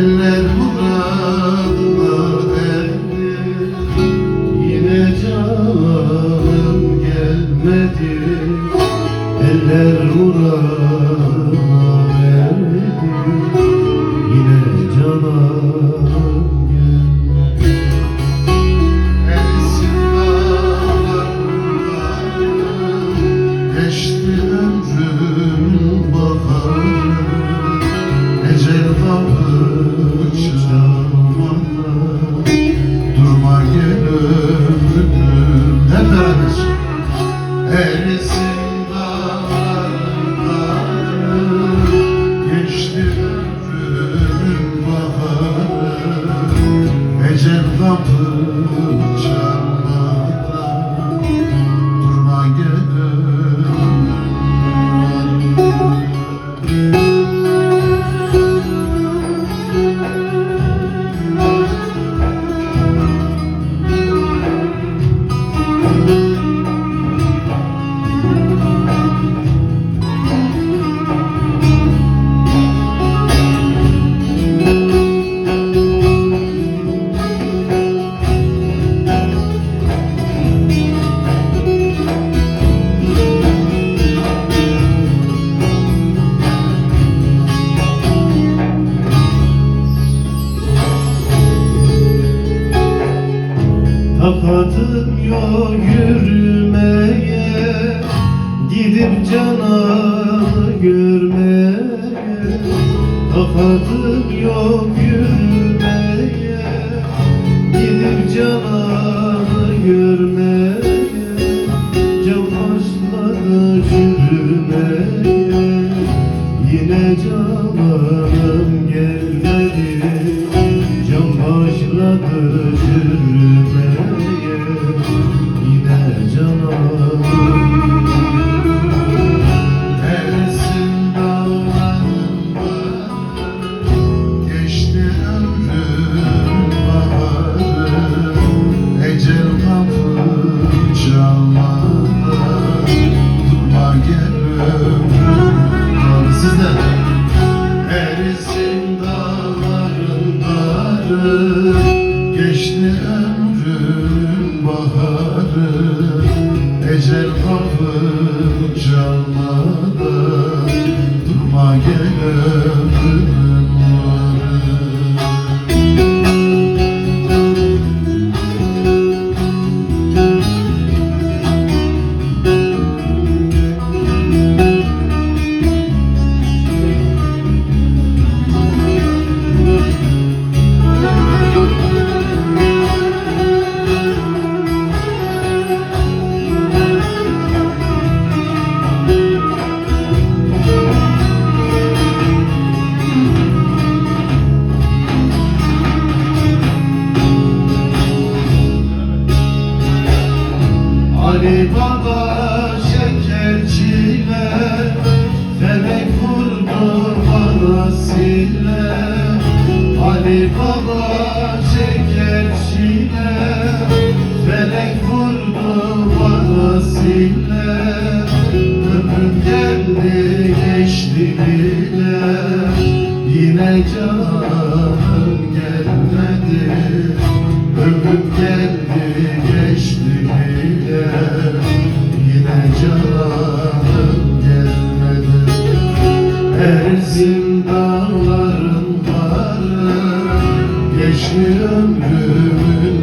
Eller muradına erdi, yine canım gelmedi. Eller muradına erdi, yine canım gelmedi. Erisin dağlarında, geçti ömrüm baharı. Ecel kapı çalmadan durma gel ömrüm. Hep beraber. Erisin dağlarında, geçti ömrüm baharı. Ecel kapı çalmadan durma gel ömrüm. Takatım yok yürümeye, gidip cananı görmeye. Takatım yok yürümeye, gidip cananı görmeye. Can başladı çürümeye, yine cananım gelmedi. Can başladı çürümeye, yine cananım. Erisin dağlarında, geçti ömrüm baharı. Ecel kapı çalmadan durma gel ömrüm. Sizden. Erisin dağlarında, geçti ömrüm baharı. Ecel kapı çalmadan durma gel ömrüm varı. Ali Baba şekerçile, felek vurdu bana sille. Ali Baba şekerçile, felek vurdu bana sille. Ömrüm geldi geçti bile, yine canım gelmedi. Ömrüm geldi geçti bile, yine canım gelmedi. Erzin dağların varı, geçti ömrümün